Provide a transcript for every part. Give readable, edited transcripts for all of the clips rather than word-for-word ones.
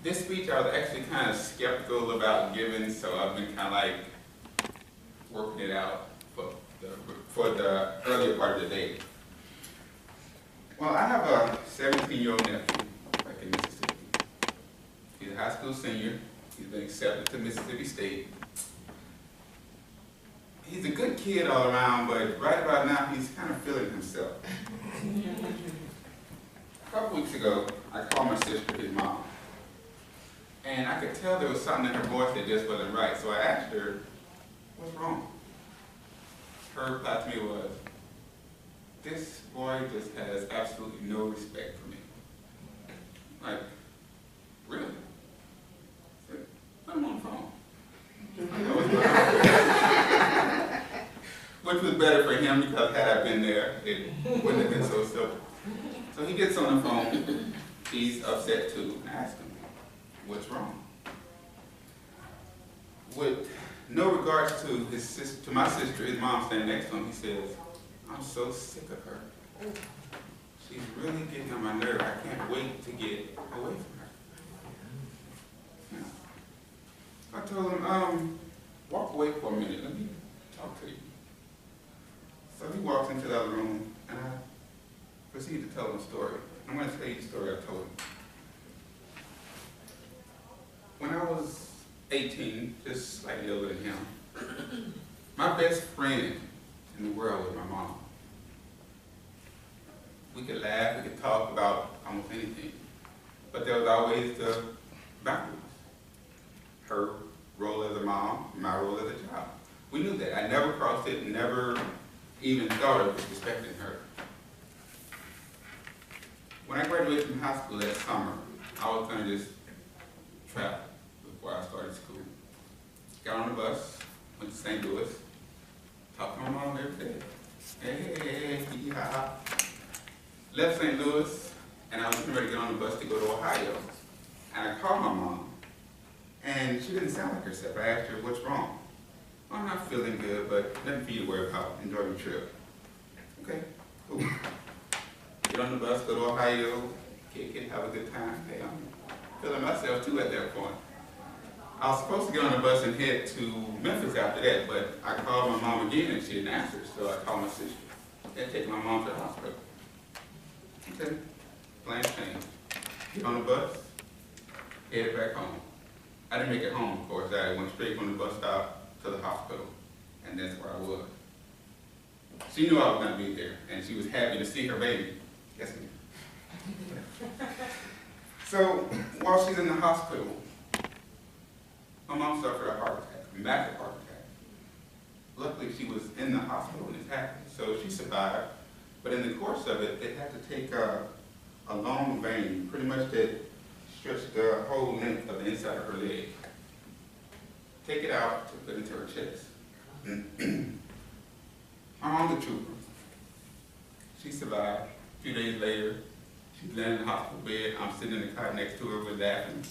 This speech I was actually kind of skeptical about giving, so I've been kind of like working it out for the earlier part of the day. Well, I have a 17-year-old nephew back in Mississippi. He's a high school senior. He's been accepted to Mississippi State. He's a good kid all around, but right about now he's kind of feeling himself. A couple weeks ago, I called my sister, his mom, and I could tell there was something in her voice that just wasn't right, so I asked her, what's wrong? Her reply to me was, this boy just has absolutely no respect for me. Like, really? I said, put him on the phone. Which was better for him because had I been there, it wouldn't have been so simple. So he gets on the phone, he's upset too, and I ask him, what's wrong? With no regards to his sister, to my sister, his mom standing next to him, he says, I'm so sick of her. She's really getting on my nerve. I can't wait to get away from her. I told him, walk away for a minute, let me talk to you. So he walks into the other room, and I proceed to tell him a story. I'm going to tell you the story I told him. When I was 18, just slightly older than him, my best friend in the world was my mom. We could laugh, we could talk about almost anything, but there was always the boundaries. Her role as a mom, my role as a child. We knew that. I never crossed it, never even thought of disrespecting her. When I graduated from high school that summer, I was going to just travel before I started school. Got on the bus, went to St. Louis, talked to my mom every day. Hey, yeah. Left St. Louis, and I was getting ready to get on the bus to go to Ohio. And I called my mom, and she didn't sound like herself. I asked her, what's wrong? Well, I'm not feeling good, but nothing for you to worry about. Enjoy your trip. Okay, cool. Get on the bus, go to Ohio, kick it, have a good time. Hey, I'm feeling myself too at that point. I was supposed to get on the bus and head to Memphis after that, but I called my mom again and she didn't answer, so I called my sister. They take my mom to the hospital. Okay, plans changed. Get on the bus, headed back home. I didn't make it home, of course. I went straight from the bus stop to the hospital, and that's where I was. She knew I was going to be there, and she was happy to see her baby. Yes, ma'am. So, while she's in the hospital, my mom suffered a heart attack, a massive heart attack. Luckily, she was in the hospital when it happened, so she survived. But in the course of it, they had to take a long vein, pretty much that stretched the whole length of the inside of her leg. Take it out to put it into her chest. My mom's a trooper. She survived. A few days later, she's laying in the hospital bed. I'm sitting in the cot next to her. We're laughing,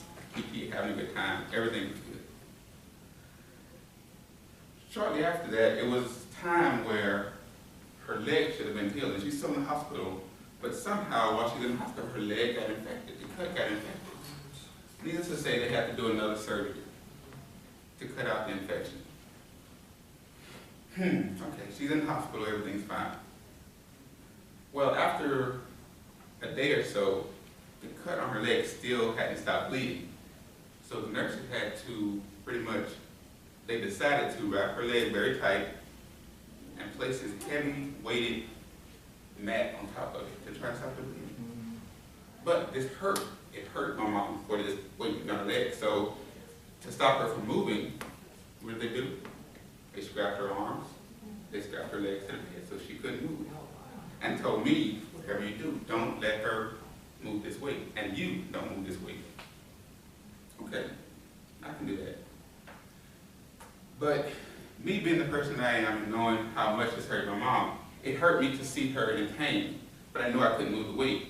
having a good time. Everything was good. Shortly after that, it was time where her leg should have been healed, and she's still in the hospital, but somehow while she's in the hospital, her leg got infected, the cut got infected. Needless to say, they had to do another surgery to cut out the infection. Okay, she's in the hospital, everything's fine. Well, after a day or so, the cut on her leg still hadn't stopped bleeding. So the nurses had to pretty much, they decided to wrap her leg very tight and place this heavy weighted mat on top of it to try to stop the bleeding. But this hurt. It hurt my mom for this weight on her leg. So to stop her from moving, what did they do? They strapped her arms, they strapped her legs to the bed so she couldn't move. And told me, whatever you do, don't let her move this weight. And you don't move this weight. Okay, I can do that. But me being the person I am and knowing how much this hurt my mom, it hurt me to see her in pain, but I knew I couldn't move the weight.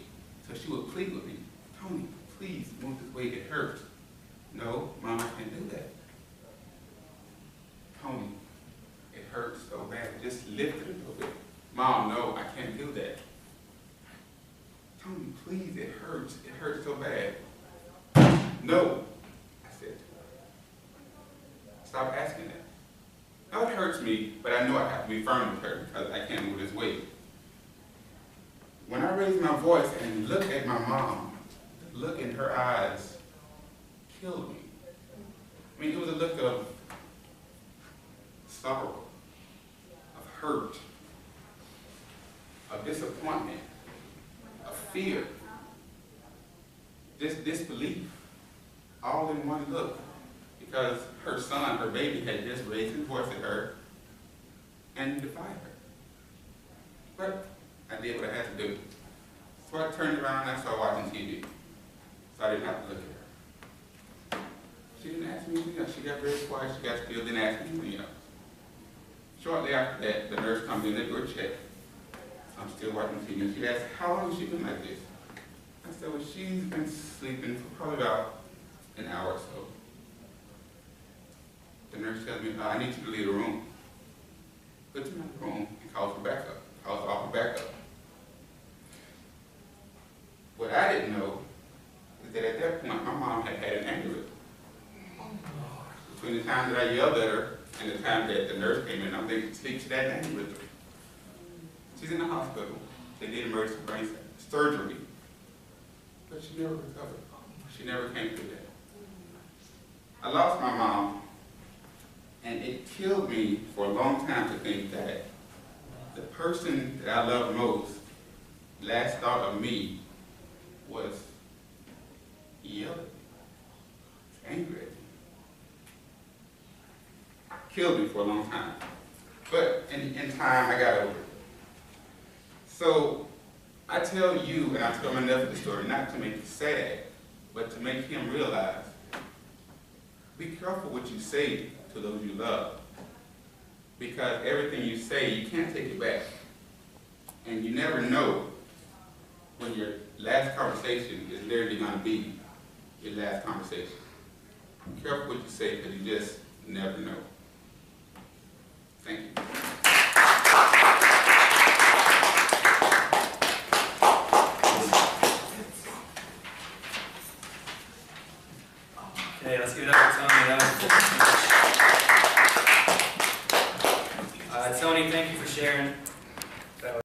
So she would plead with me, Tony, please move this weight, it hurts. No, Mom, I can't do that. Tony, it hurts so bad, just lift it a little bit. Mom, no, I can't do that. Tony, please, it hurts so bad. No, I said. Stop asking that. Now it hurts me, but I know I have to be firm with her because I can't move this weight. When I raised my voice and looked at my mom, the look in her eyes killed me. I mean, it was a look of sorrow, of hurt, of disappointment, of fear, disbelief, all in one look. Because her son, her baby, had just raised his voice at her and defied her. But I did what I had to do. So I turned around and I started watching TV. So I didn't have to look at her. She didn't ask me anything else. She got very quiet. She got still, didn't ask me anything else. Shortly after that, the nurse comes in, they do a check. I'm still watching TV. And she asked, how long has she been like this? I said, well, she's been sleeping for probably about an hour or so. The nurse tells me, I need you to leave the room. Puts me in the room and calls for backup. Calls off for backup. What I didn't know is that at that point, my mom had had an aneurysm. Between the time that I yelled at her and the time that the nurse came in, I'm thinking, she's had an aneurysm. She's in the hospital. They did emergency brain surgery. But she never recovered. She never came through that. I lost my mom. And it killed me for a long time to think that the person that I loved most, last thought of me, was yelling, angry at me. Killed me for a long time. But in time, I got over it. So I tell you, and I tell my nephew the story, not to make you sad, but to make him realize, be careful what you say to those you love. Because everything you say, you can't take it back. And you never know when your last conversation is literally going to be your last conversation. Be careful what you say because you just never know. Thank you. Okay, let's give it up for Tony. Tony, thank you for sharing.